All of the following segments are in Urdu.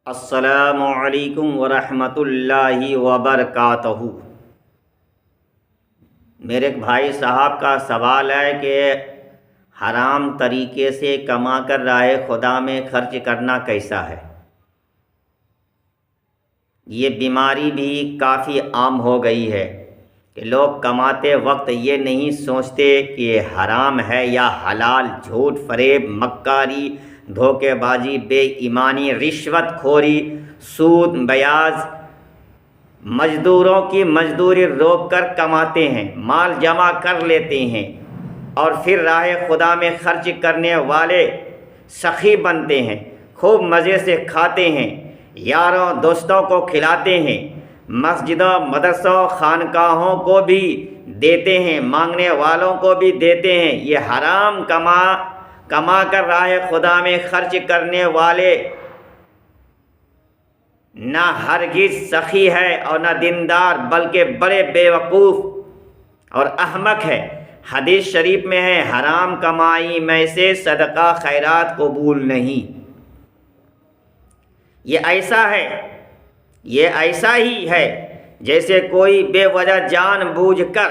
السلام علیکم ورحمۃ اللہ وبرکاتہ۔ میرے ایک بھائی صاحب کا سوال ہے کہ حرام طریقے سے کما کر راہ خدا میں خرچ کرنا کیسا ہے؟ یہ بیماری بھی کافی عام ہو گئی ہے کہ لوگ کماتے وقت یہ نہیں سوچتے کہ یہ حرام ہے یا حلال۔ جھوٹ، فریب، مکاری، دھوکے بازی، بے ایمانی، رشوت خوری، سود، بیاض، مزدوروں کی مزدوری روک کر کماتے ہیں، مال جمع کر لیتے ہیں اور پھر راہ خدا میں خرچ کرنے والے سخی بنتے ہیں، خوب مزے سے کھاتے ہیں، یاروں دوستوں کو کھلاتے ہیں، مسجدوں، مدرسوں، خانقاہوں کو بھی دیتے ہیں، مانگنے والوں کو بھی دیتے ہیں۔ یہ حرام کما کر راہ خدا میں خرچ کرنے والے نہ ہرگز سخی ہے اور نہ دیندار، بلکہ بڑے بے وقوف اور احمق ہے۔ حدیث شریف میں ہے، حرام کمائی میں سے صدقہ خیرات قبول نہیں۔ یہ ایسا ہی ہے جیسے کوئی بے وجہ جان بوجھ کر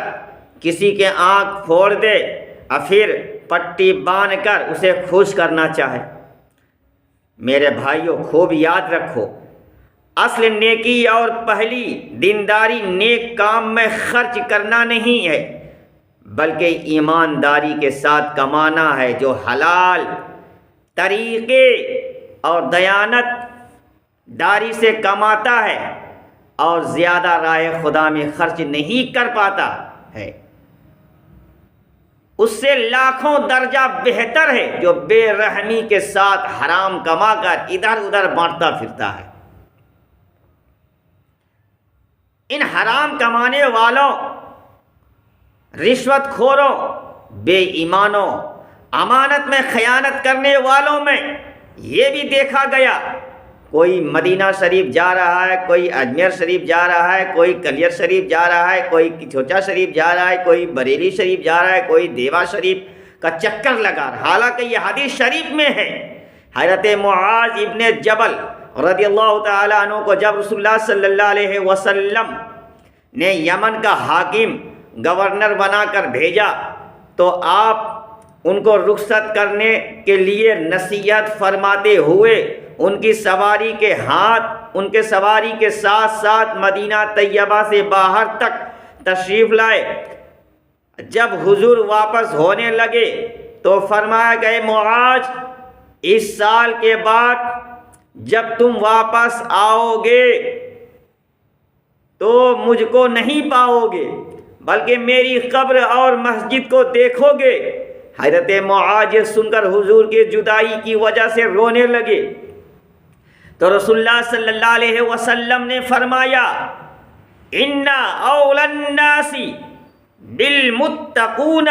کسی کے آنکھ پھوڑ دے اور پھر پٹی باندھ کر اسے خوش کرنا چاہے۔ میرے بھائیوں، خوب یاد رکھو، اصل نیکی اور پہلی دینداری نیک کام میں خرچ کرنا نہیں ہے، بلکہ ایمانداری کے ساتھ کمانا ہے۔ جو حلال طریقے اور دیانت داری سے کماتا ہے اور زیادہ راہ خدا میں خرچ نہیں کر پاتا ہے، اس سے لاکھوں درجہ بہتر ہے جو بے رحمی کے ساتھ حرام کما کر ادھر ادھر بانٹتا پھرتا ہے۔ ان حرام کمانے والوں، رشوت خوروں، بے ایمانوں، امانت میں خیانت کرنے والوں میں یہ بھی دیکھا گیا، کوئی مدینہ شریف جا رہا ہے، کوئی اجمیر شریف جا رہا ہے، کوئی کلیر شریف جا رہا ہے، کوئی چھوچا شریف جا رہا ہے، کوئی بریلی شریف جا رہا ہے، کوئی دیوا شریف کا چکر لگا رہا ہے۔ حالانکہ یہ حدیث شریف میں ہے، حضرت معاذ ابن جبل رضی اللہ تعالیٰ عنہ کو جب رسول اللہ صلی اللہ علیہ وسلم نے یمن کا حاکم گورنر بنا کر بھیجا تو آپ ان کو رخصت کرنے کے لیے نصیحت فرماتے ہوئے ان کی سواری کے سواری کے ساتھ ساتھ مدینہ طیبہ سے باہر تک تشریف لائے۔ جب حضور واپس ہونے لگے تو فرمایا کہ اے معاذ، اس سال کے بعد جب تم واپس آؤ گے تو مجھ کو نہیں پاؤ گے، بلکہ میری قبر اور مسجد کو دیکھو گے۔ حضرت معاذ سن کر حضور کی جدائی کی وجہ سے رونے لگے تو رسول اللہ صلی اللہ علیہ وسلم نے فرمایا، اِنَّ أَوْلَى النَّاسِ بِالْمُتَّقُونَ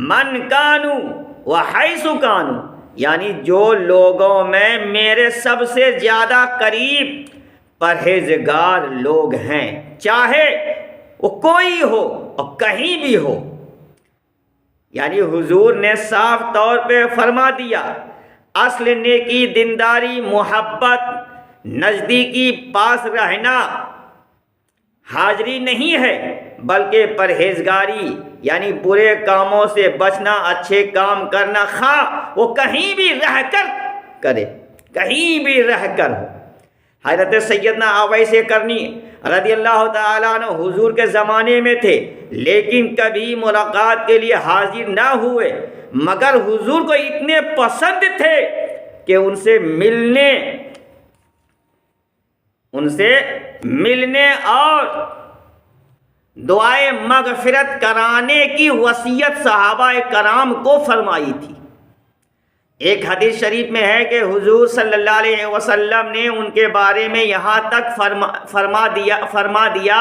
مَنْ كَانُوا وَحَيْثُ كَانُوا، یعنی جو لوگوں میں میرے سب سے زیادہ قریب پرہیزگار لوگ ہیں، چاہے وہ کوئی ہو اور کہیں بھی ہو۔ یعنی حضور نے صاف طور پہ فرما دیا، اصل نیکی دینداری، محبت، نزدیکی، پاس رہنا، حاضری نہیں ہے، بلکہ پرہیزگاری، یعنی برے کاموں سے بچنا، اچھے کام کرنا، خواہ وہ کہیں بھی رہ کر کرے، کہیں بھی رہ کر ہو۔ حضرت سیدنا اویس کرنی رضی اللہ تعالیٰ عنہ حضور کے زمانے میں تھے، لیکن کبھی ملاقات کے لیے حاضر نہ ہوئے، مگر حضور کو اتنے پسند تھے کہ ان سے ملنے اور دعائے مغفرت کرانے کی وصیت صحابہ کرام کو فرمائی تھی۔ ایک حدیث شریف میں ہے کہ حضور صلی اللہ علیہ وسلم نے ان کے بارے میں یہاں تک فرما دیا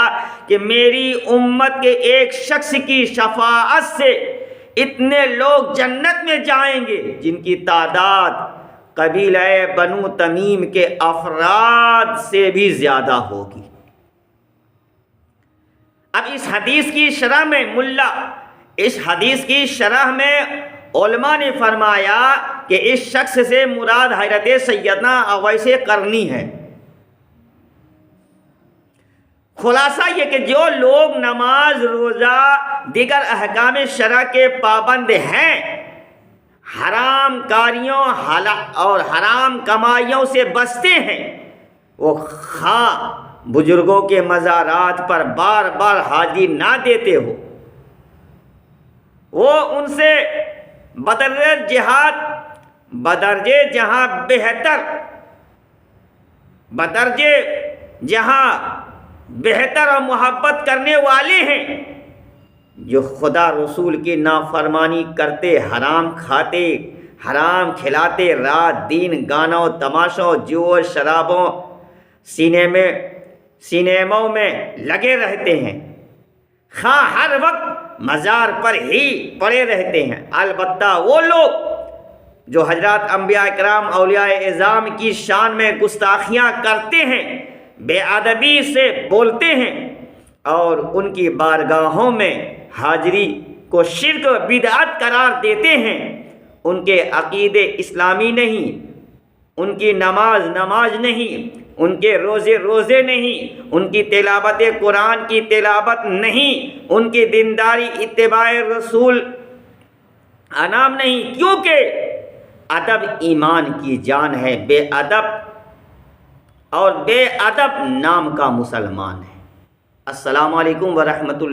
کہ میری امت کے ایک شخص کی شفاعت سے اتنے لوگ جنت میں جائیں گے جن کی تعداد قبیلہ بنو تمیم کے افراد سے بھی زیادہ ہوگی۔ اب اس حدیث کی شرح میں علماء نے فرمایا کہ اس شخص سے مراد حضرت سیدنا اویس قرنی ہے۔ خلاصہ یہ کہ جو لوگ نماز، روزہ، دیگر احکام شرع کے پابند ہیں، حرام کاریوں اور حرام کمائیوں سے بچتے ہیں، وہ خواہ بزرگوں کے مزارات پر بار بار حاضری نہ دیتے ہو، وہ ان سے بدرجے جہاں بہتر اور محبت کرنے والے ہیں، جو خدا رسول کی نافرمانی کرتے، حرام کھاتے، حرام کھلاتے، رات دن گانوں، تماشوں، جوا، شرابوں، سینموں میں لگے رہتے ہیں، خواہ ہر وقت مزار پر ہی پڑے رہتے ہیں۔ البتہ وہ لوگ جو حضرات انبیاء کرام، اولیاء اعظام کی شان میں گستاخیاں کرتے ہیں، بے ادبی سے بولتے ہیں اور ان کی بارگاہوں میں حاضری کو شرک و بدعت قرار دیتے ہیں، ان کے عقیدے اسلامی نہیں، ان کی نماز نہیں، ان کے روزے نہیں، ان کی تلاوت قرآن کی تلاوت نہیں، ان کی دینداری اتباع رسول انام نہیں، کیونکہ ادب ایمان کی جان ہے، بے ادب نام کا مسلمان ہے۔ السلام علیکم ورحمۃ اللہ۔